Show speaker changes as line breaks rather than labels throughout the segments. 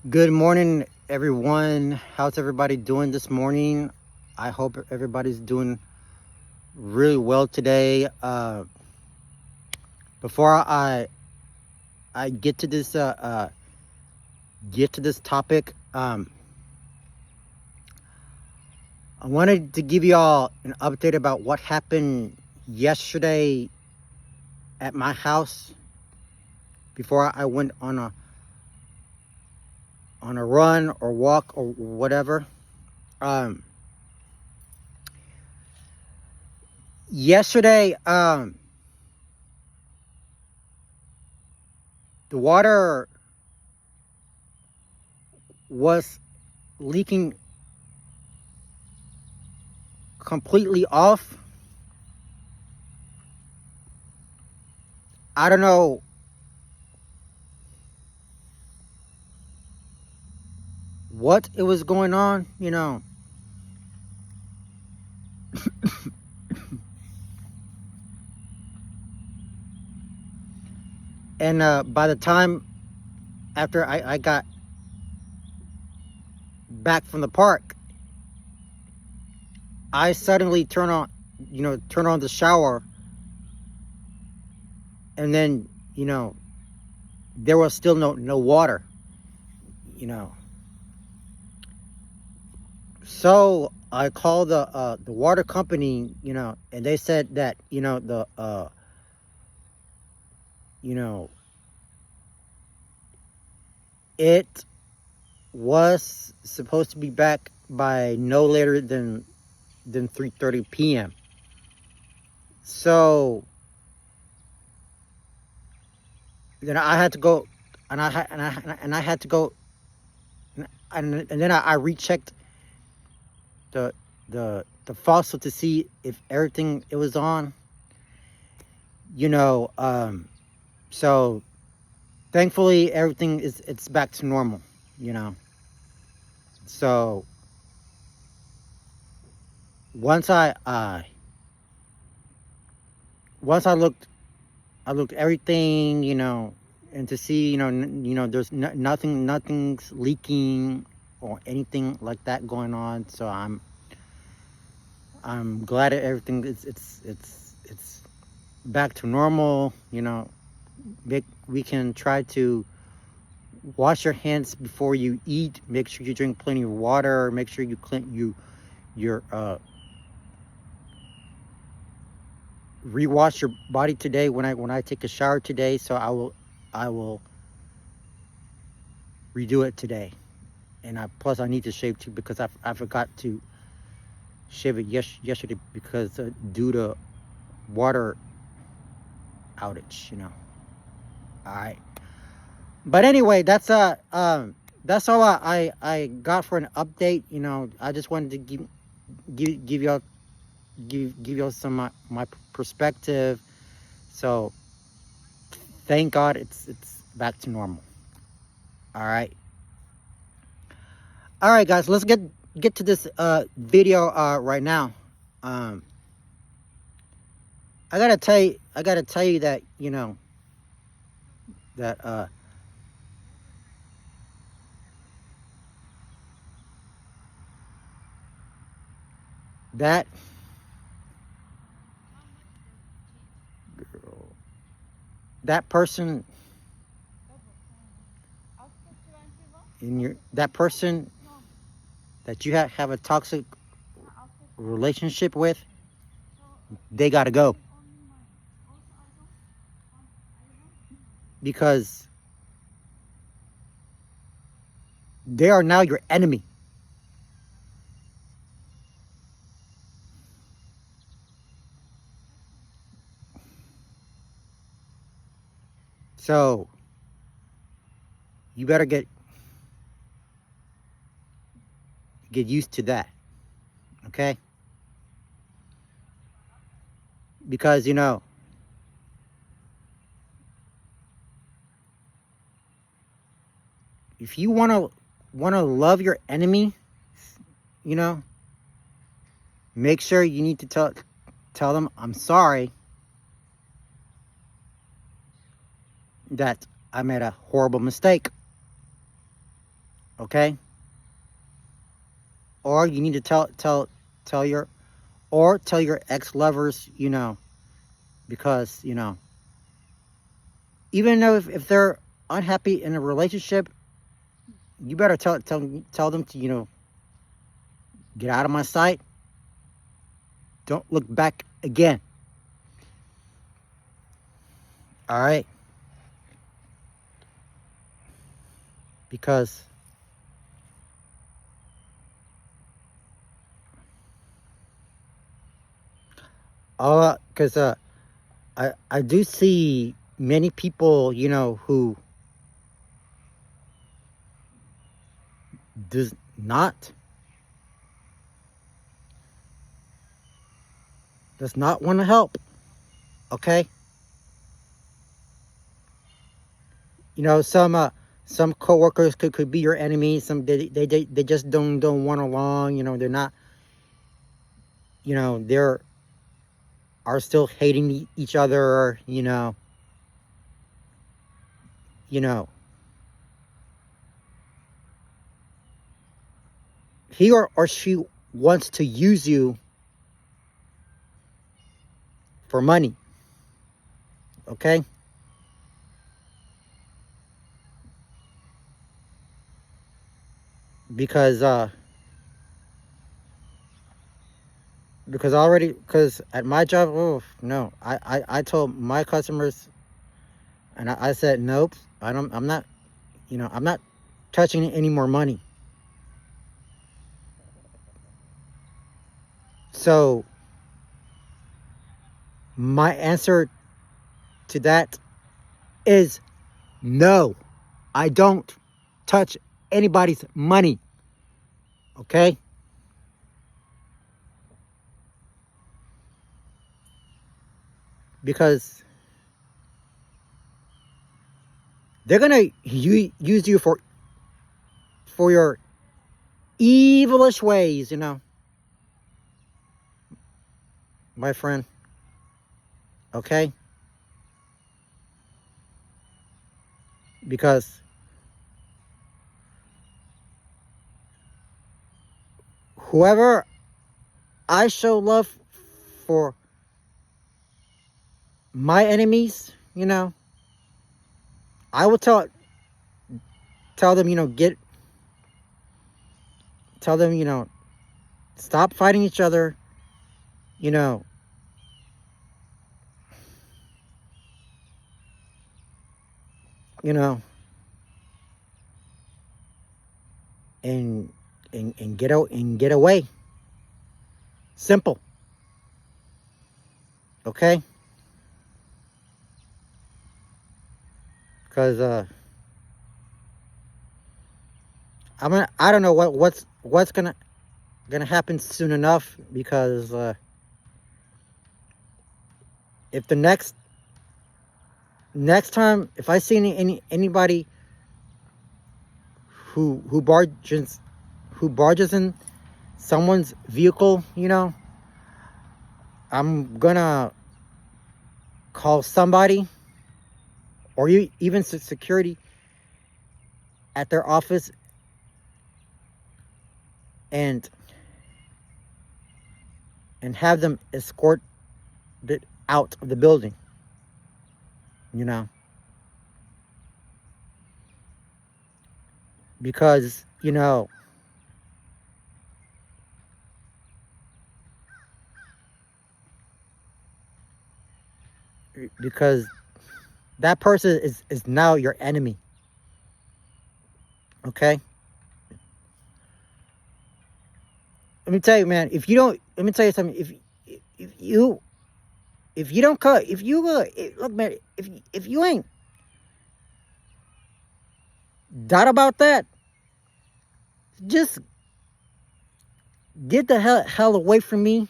Good morning, everyone. How's everybody doing this morning? I hope everybody's doing really well today. Before I get to this topic, I wanted to give y'all an update about what happened yesterday at my house before I went on a run or walk or whatever. Yesterday, the water was leaking completely off. I don't know what it was going on. And by the time after I got back from the park, I suddenly turn on the shower, and then there was still no water. You know, so I called the water company. And they said that it was supposed to be back by no later than 3:30 p.m. So then I had to go, and I had to go, and then I rechecked the faucet to see if everything it was on. So thankfully everything it's back to normal. So once I looked everything, and to see, there's nothing's leaking or anything like that going on. So I'm glad that everything it's back to normal. We can try to wash your hands before you eat. Make sure you drink plenty of water. Make sure you clean your rewash your body today when I take a shower today. So I will redo it today. And plus I need to shave too, because I forgot to shave it yesterday because due to water outage. All right. But anyway, that's all I got for an update. I just wanted to give y'all give y'all some my perspective. So thank God it's back to normal. All right. All right, guys, let's get to this video right now. I gotta tell you that that that girl, that person that person that you have a toxic relationship with, they gotta go, because they are now your enemy. So you better get used to that, okay? Because if you wanna love your enemy, you know, make sure you need to tell them, I'm sorry that I made a horrible mistake. Okay? Or you need to tell your tell your ex-lovers, because, even though if they're unhappy in a relationship, you better tell them to, get out of my sight. Don't look back again. All right? Because I do see many people, who does not want to help. Okay? Some coworkers could be your enemy. Some they just don't want along. They're not. They're are still hating each other. You know. He or she wants to use you for money. Okay. Because because at my job, oh no, I told my customers, and I said nope, I'm not, I'm not touching any more money. So my answer to that is no. I don't touch anybody's money. Okay? Because they're gonna use you for your evilish ways, my friend. Okay? Because whoever I show love for my enemies, I will tell them, tell them, stop fighting each other, you know, you know, and get out and get away. Simple. Okay? Because I don't know what's gonna happen soon enough, because if the next time if I see anybody who barges in someone's vehicle, I'm gonna call somebody, or even security at their office, and have them escort it out of the building. Because because that person is now your enemy. Okay? Let me tell you, man, let me tell you something. If you don't cut, look, man, if you ain't doubt about that, just get the hell away from me.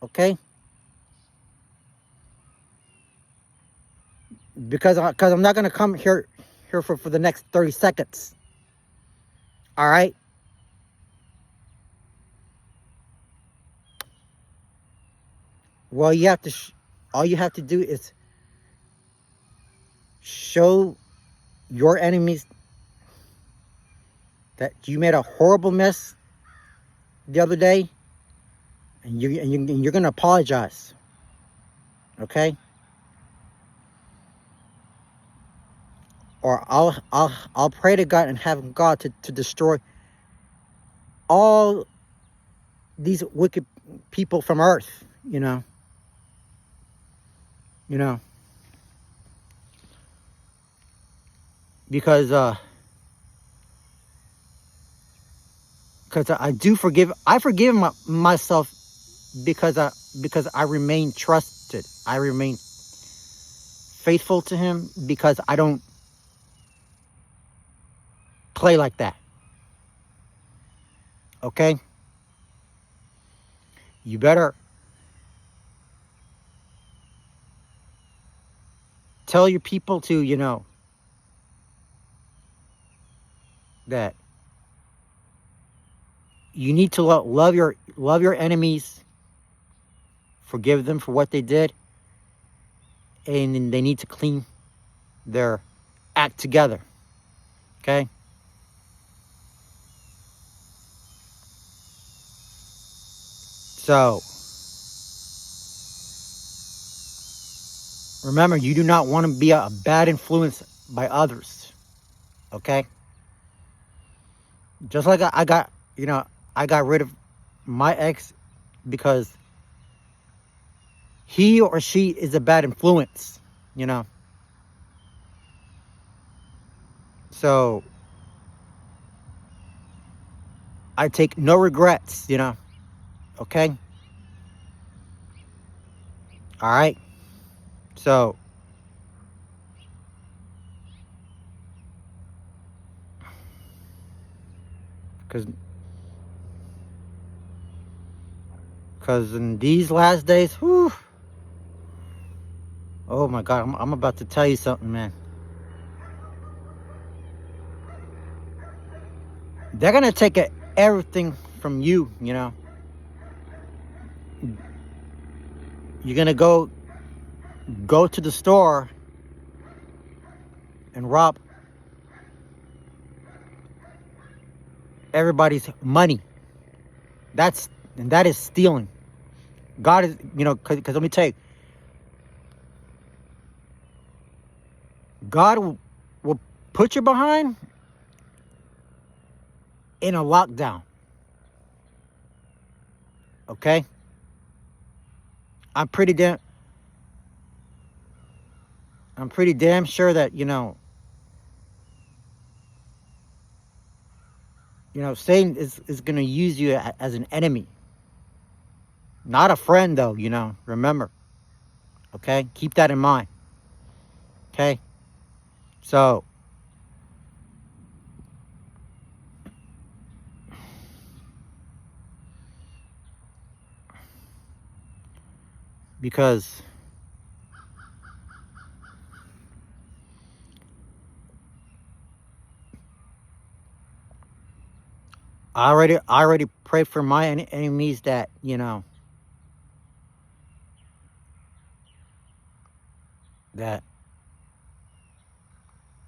Okay? Because I'm not gonna come here for the next 30 seconds. All right? Well, all you have to do is show your enemies that you made a horrible mess the other day, and you're gonna apologize. Okay? Or I'll pray to God and have God to destroy all these wicked people from earth, you know. You know. Because I do forgive. I forgive myself because I remain trusted. I remain faithful to Him because I don't play like that. Okay? You better tell your people to, you know, that you need to love your enemies, forgive them for what they did, and then they need to clean their act together. Okay? So remember, you do not want to be a bad influence by others. Okay? Just like I got, you know, I got rid of my ex because he or she is a bad influence, you know. So I take no regrets, you know. Okay? All right? So because in these last days, whew, oh my God, I'm about to tell you something, man. They're gonna take everything from you, you know. You're gonna go to the store and rob everybody's money. That is stealing. God is, you know, because let me tell you, God will put you behind in a lockdown. Okay? I'm pretty damn sure that, you know, Satan is going to use you as an enemy. Not a friend, though, you know. Remember. Okay? Keep that in mind. Okay? So, because I already pray for my enemies that, you know, that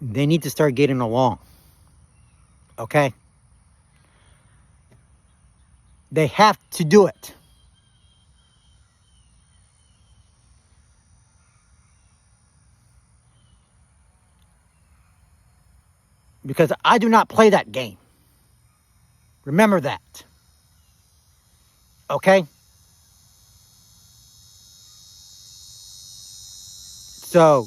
they need to start getting along. Okay? They have to do it. Because I do not play that game. Remember that. Okay? So,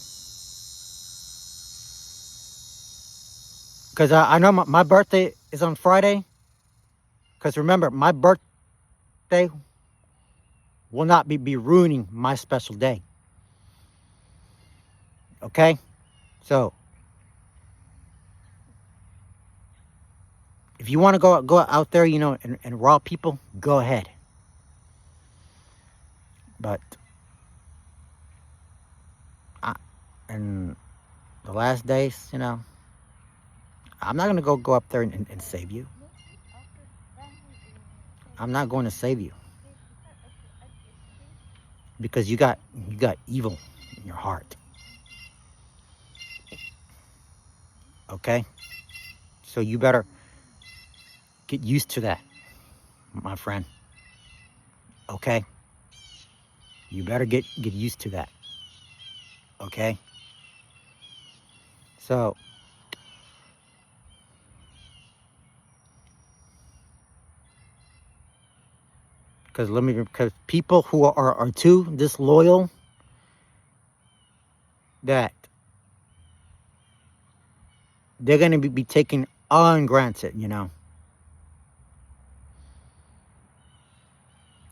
because I know my birthday is on Friday. Because remember, my birthday will not be ruining my special day. Okay? So, if you want to go out there, you know, and rob people, go ahead. But in the last days, you know, I'm not going to go up there and save you. I'm not going to save you. Because you got evil in your heart. Okay? So you better get used to that, my friend. Okay? You better get used to that. Okay? So, because people who are too disloyal, that they're going to be taken ungranted, you know.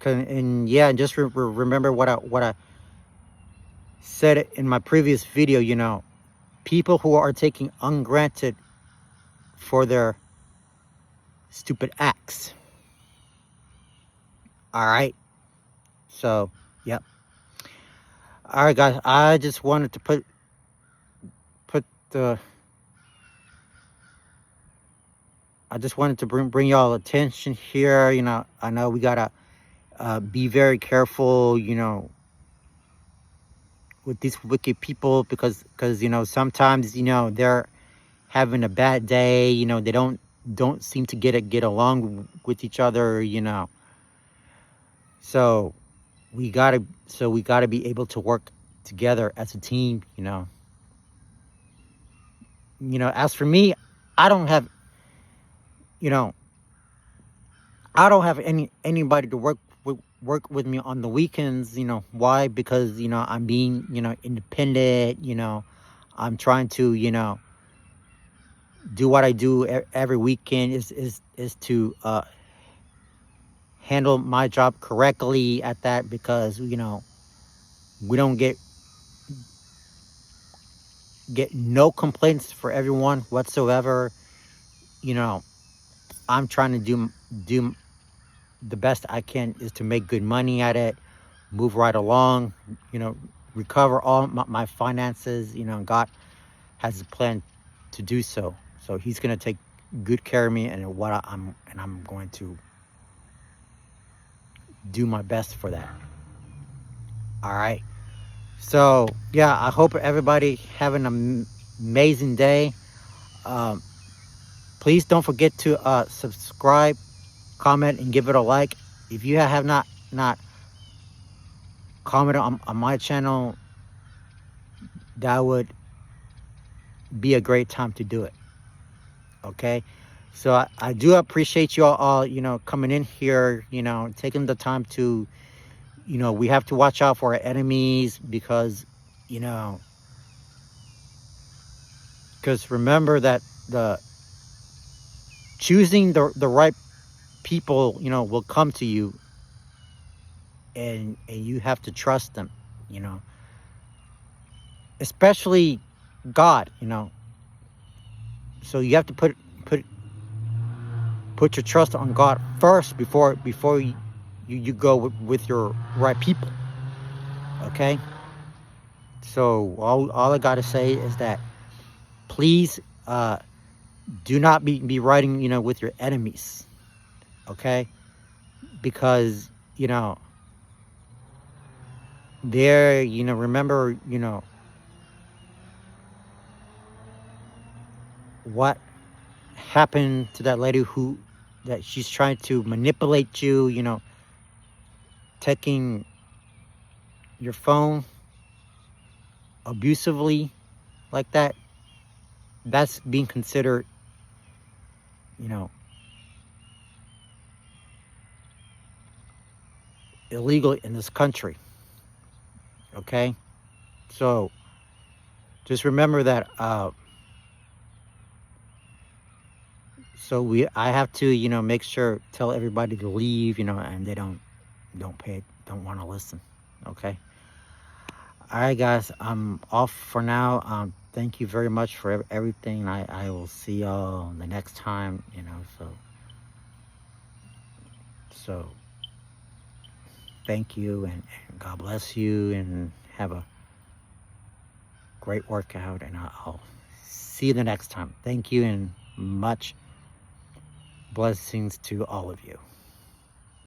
And yeah, just remember what I said in my previous video, you know. People who are taking ungranted for their stupid acts. All right. So, yep. All right, guys. I just wanted to put the. I just wanted to bring y'all attention here. You know, I know we gotta be very careful. You know, with these wicked people because you know sometimes you know they're having a bad day. You know, they don't seem to get along with each other. You know, so we gotta be able to work together as a team. You know, as for me, I don't have, you know, I don't have anybody to work with me on the weekends. You know why? Because you know I'm being independent. You know, I'm trying to do what I do every weekend is to handle my job correctly at that, because we don't get no complaints for everyone whatsoever. You know, I'm trying to do the best I can is to make good money at it, move right along, recover all my finances. God has a plan to do so. So he's going to take good care of me, and I'm going to do my best for that. All right. So yeah, I hope everybody have an amazing day. Please don't forget to subscribe, comment, and give it a like. If you have not commented on my channel, that would be a great time to do it. Okay. So I do appreciate you all, coming in here, taking the time to, we have to watch out for our enemies, because remember that the choosing the right people, will come to you, and you have to trust them, especially God, so you have to put your trust on God first before you go with your right people. Okay. So all I gotta say is that please do not be riding with your enemies. Okay, because they're remember what happened to that lady that she's trying to manipulate you, taking your phone abusively like that. That's being considered illegal in this country. Okay, so just remember that. So I have to make sure, tell everybody to leave, and they don't want to listen. Okay. All right, guys, I'm off for now. Thank you very much for everything. I will see y'all the next time. So thank you, and God bless you, and have a great workout, and I'll see you the next time. Thank you, and much blessings to all of you.